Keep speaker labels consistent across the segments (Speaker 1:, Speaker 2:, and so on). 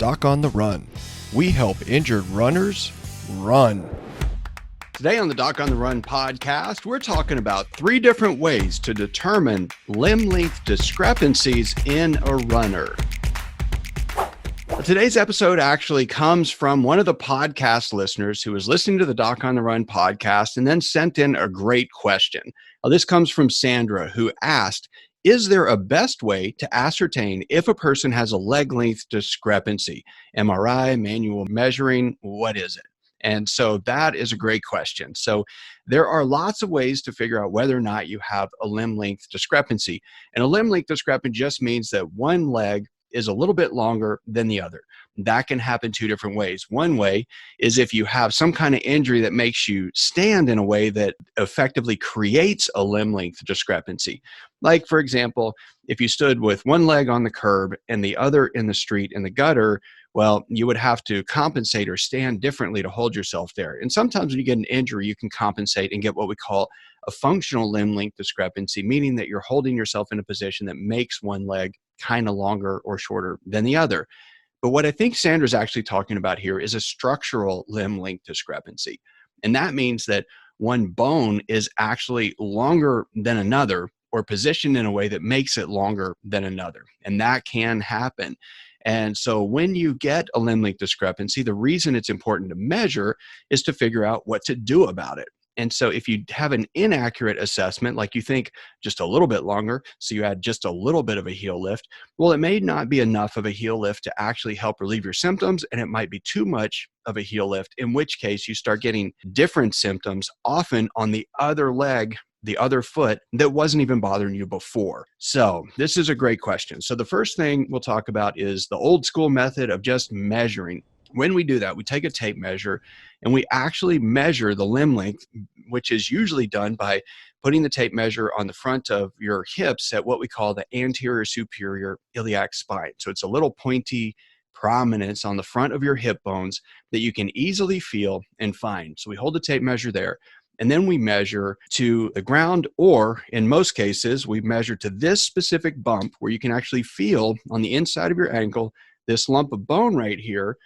Speaker 1: Doc on the Run. We help injured runners run. Today on the Doc on the Run podcast, we're talking about 3 different ways to determine limb length discrepancies in a runner. Today's episode actually comes from one of the podcast listeners who was listening to the Doc on the Run podcast and then sent in a great question. Now, this comes from Sandra, who asked, is there a best way to ascertain if a person has a leg length discrepancy? MRI, manual measuring, what is it? And so that is a great question. So there are lots of ways to figure out whether or not you have a limb length discrepancy. And a limb length discrepancy just means that one leg is a little bit longer than the other. That can happen 2 different ways. One way is if you have some kind of injury that makes you stand in a way that effectively creates a limb length discrepancy. Like, for example, if you stood with one leg on the curb and the other in the street in the gutter, well, you would have to compensate or stand differently to hold yourself there. And sometimes when you get an injury, you can compensate and get what we call a functional limb length discrepancy, meaning that you're holding yourself in a position that makes one leg kind of longer or shorter than the other. But what I think Sandra's actually talking about here is a structural limb length discrepancy. And that means that one bone is actually longer than another or positioned in a way that makes it longer than another. And that can happen. And so when you get a limb length discrepancy, the reason it's important to measure is to figure out what to do about it. And so if you have an inaccurate assessment, like you think just a little bit longer, so you add just a little bit of a heel lift, well, it may not be enough of a heel lift to actually help relieve your symptoms, and it might be too much of a heel lift, in which case you start getting different symptoms, often on the other leg, the other foot, that wasn't even bothering you before. So this is a great question. So the first thing we'll talk about is the old school method of just measuring. When we do that, we take a tape measure and we actually measure the limb length, which is usually done by putting the tape measure on the front of your hips at what we call the anterior superior iliac spine. So it's a little pointy prominence on the front of your hip bones that you can easily feel and find. So we hold the tape measure there, and then we measure to the ground, or in most cases, we measure to this specific bump where you can actually feel on the inside of your ankle this lump of bone right here.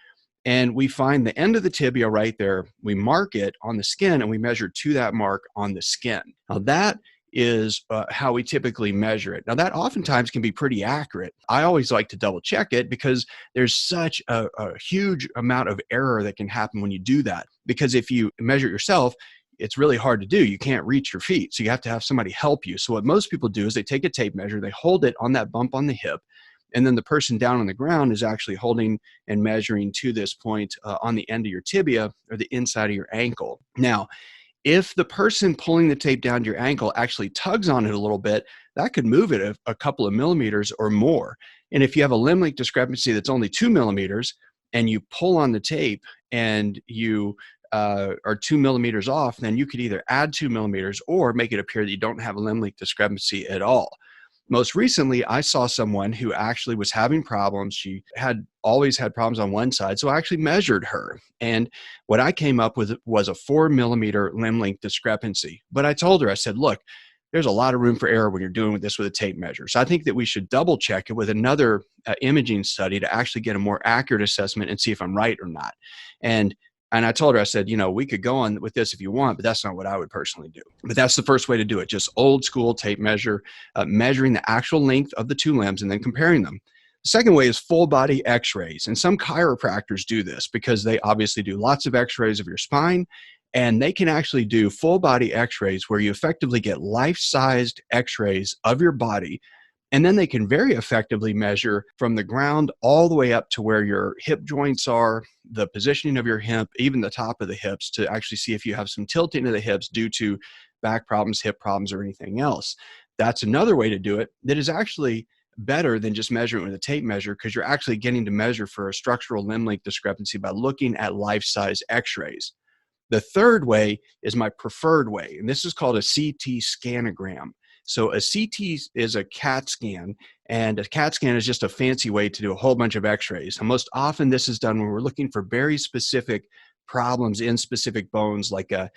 Speaker 1: And we find the end of the tibia right there. We mark it on the skin and we measure to that mark on the skin. Now that is how we typically measure it. Now that oftentimes can be pretty accurate. I always like to double check it because there's such a huge amount of error that can happen when you do that. Because if you measure it yourself, it's really hard to do. You can't reach your feet. So you have to have somebody help you. So what most people do is they take a tape measure, they hold it on that bump on the hip, and then the person down on the ground is actually holding and measuring to this point on the end of your tibia or the inside of your ankle. Now, if the person pulling the tape down to your ankle actually tugs on it a little bit, that could move it a couple of millimeters or more. And if you have a limb length discrepancy that's only 2 millimeters and you pull on the tape and you are 2 millimeters off, then you could either add 2 millimeters or make it appear that you don't have a limb length discrepancy at all. Most recently, I saw someone who actually was having problems. She had always had problems on one side, so I actually measured her. And what I came up with was a 4 millimeter limb length discrepancy. But I told her, I said, look, there's a lot of room for error when you're doing this with a tape measure. So I think that we should double check it with another imaging study to actually get a more accurate assessment and see if I'm right or not. And I told her, I said, we could go on with this if you want, but that's not what I would personally do. But that's the first way to do it. Just old school tape measure, measuring the actual length of the 2 limbs and then comparing them. The second way is full body x-rays. And some chiropractors do this because they obviously do lots of x-rays of your spine, and they can actually do full body x-rays where you effectively get life-sized x-rays of your body. And then they can very effectively measure from the ground all the way up to where your hip joints are, the positioning of your hip, even the top of the hips, to actually see if you have some tilting of the hips due to back problems, hip problems, or anything else. That's another way to do it that is actually better than just measuring with a tape measure, because you're actually getting to measure for a structural limb length discrepancy by looking at life-size x-rays. The third way is my preferred way, and this is called a CT scanogram. So a CT is a CAT scan, and a CAT scan is just a fancy way to do a whole bunch of x-rays. And most often this is done when we're looking for very specific problems in specific bones, like a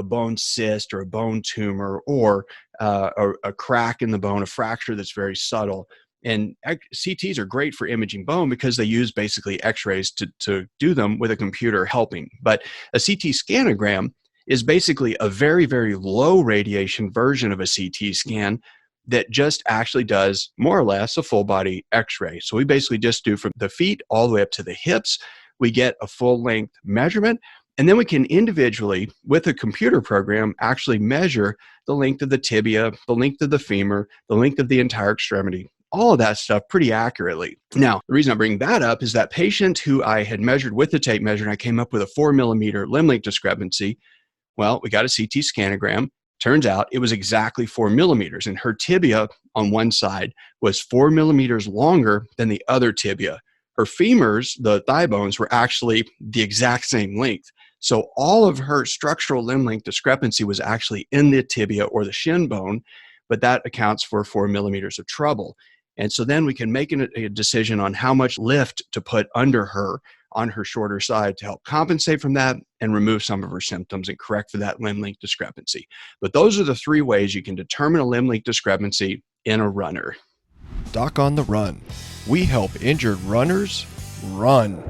Speaker 1: bone cyst or a bone tumor, or a crack in the bone, a fracture that's very subtle. And CTs are great for imaging bone because they use basically x-rays to do them with a computer helping. But a CT scanogram is basically a very, very low radiation version of a CT scan that just actually does more or less a full body x-ray. So we basically just do from the feet all the way up to the hips. We get a full length measurement, and then we can individually, with a computer program, actually measure the length of the tibia, the length of the femur, the length of the entire extremity, all of that stuff pretty accurately. Now, the reason I bring that up is that patient who I had measured with the tape measure, and I came up with a 4 millimeter limb length discrepancy. Well, we got a CT scanogram. Turns out it was exactly 4 millimeters, and her tibia on one side was 4 millimeters longer than the other tibia. Her femurs, the thigh bones, were actually the exact same length. So all of her structural limb length discrepancy was actually in the tibia or the shin bone, but that accounts for 4 millimeters of trouble. And so then we can make a decision on how much lift to put under her on her shorter side to help compensate from that and remove some of her symptoms and correct for that limb length discrepancy. But those are the 3 ways you can determine a limb length discrepancy in a runner.
Speaker 2: Doc on the Run. We help injured runners run.